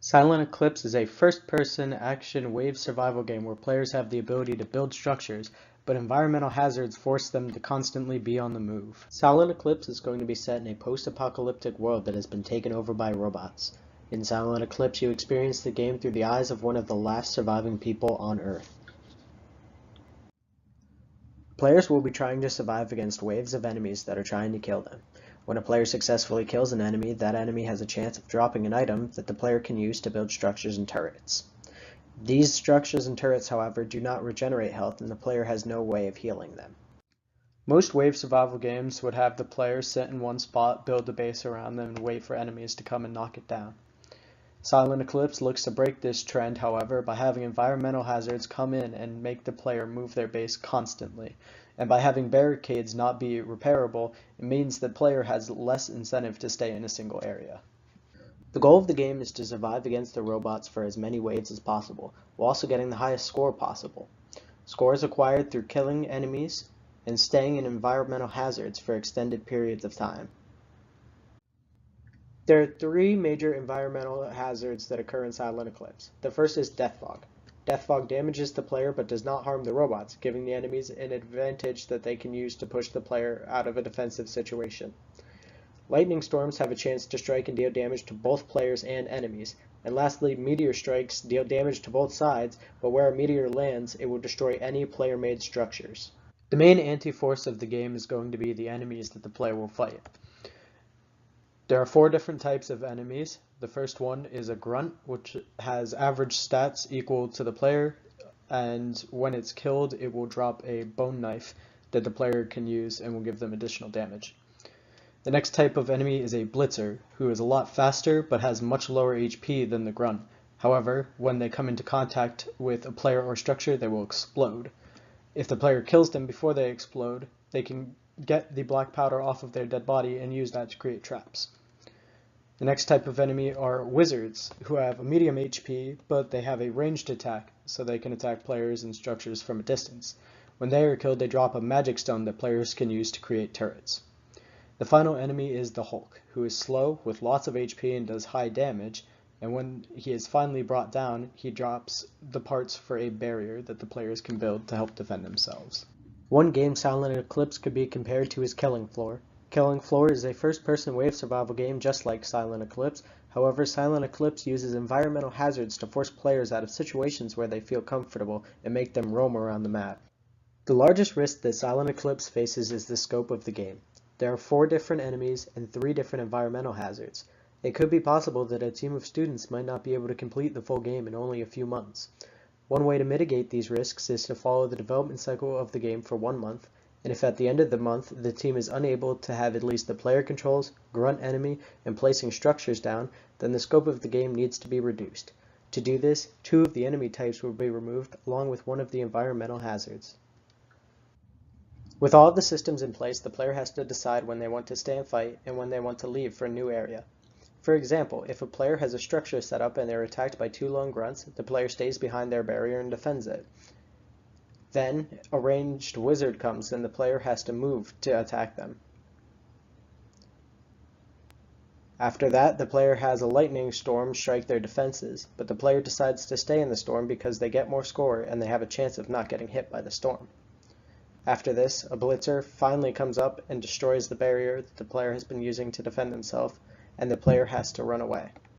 Silent Eclipse is a first-person action wave survival game where players have the ability to build structures, but environmental hazards force them to constantly be on the move. Silent Eclipse is going to be set in a post-apocalyptic world that has been taken over by robots. In Silent Eclipse, you experience the game through the eyes of one of the last surviving people on Earth. Players will be trying to survive against waves of enemies that are trying to kill them. When a player successfully kills an enemy, that enemy has a chance of dropping an item that the player can use to build structures and turrets. These structures and turrets, however, do not regenerate health, and the player has no way of healing them. Most wave survival games would have the player sit in one spot, build a base around them, and wait for enemies to come and knock it down. Silent Eclipse looks to break this trend, however, by having environmental hazards come in and make the player move their base constantly. And by having barricades not be repairable, it means the player has less incentive to stay in a single area. The goal of the game is to survive against the robots for as many waves as possible, while also getting the highest score possible. Score is acquired through killing enemies and staying in environmental hazards for extended periods of time. There are three major environmental hazards that occur in Silent Eclipse. The first is Death Fog. Death Fog damages the player but does not harm the robots, giving the enemies an advantage that they can use to push the player out of a defensive situation. Lightning storms have a chance to strike and deal damage to both players and enemies. And lastly, meteor strikes deal damage to both sides, but where a meteor lands, it will destroy any player-made structures. The main anti-force of the game is going to be the enemies that the player will fight. There are four different types of enemies. The first one is a grunt, which has average stats equal to the player, and when it's killed, it will drop a bone knife that the player can use and will give them additional damage. The next type of enemy is a blitzer, who is a lot faster but has much lower HP than the grunt. However, when they come into contact with a player or structure, they will explode. If the player kills them before they explode, they can get the black powder off of their dead body and use that to create traps. The next type of enemy are wizards, who have a medium HP, but they have a ranged attack, so they can attack players and structures from a distance. When they are killed, they drop a magic stone that players can use to create turrets. The final enemy is the Hulk, who is slow with lots of HP and does high damage, and when he is finally brought down, he drops the parts for a barrier that the players can build to help defend themselves. One game Silent Eclipse could be compared to is Killing Floor. Killing Floor is a first-person wave survival game just like Silent Eclipse. However, Silent Eclipse uses environmental hazards to force players out of situations where they feel comfortable and make them roam around the map. The largest risk that Silent Eclipse faces is the scope of the game. There are 4 different enemies and 3 different environmental hazards. It could be possible that a team of students might not be able to complete the full game in only a few months. One way to mitigate these risks is to follow the development cycle of the game for 1 month, and if at the end of the month the team is unable to have at least the player controls, grunt enemy, and placing structures down, then the scope of the game needs to be reduced. To do this, 2 of the enemy types will be removed along with 1 of the environmental hazards. With all of the systems in place, the player has to decide when they want to stay and fight and when they want to leave for a new area. For example, if a player has a structure set up and they're attacked by 2 lone grunts, the player stays behind their barrier and defends it. Then, a ranged wizard comes and the player has to move to attack them. After that, the player has a lightning storm strike their defenses, but the player decides to stay in the storm because they get more score and they have a chance of not getting hit by the storm. After this, a blitzer finally comes up and destroys the barrier that the player has been using to defend himself, and the player has to run away.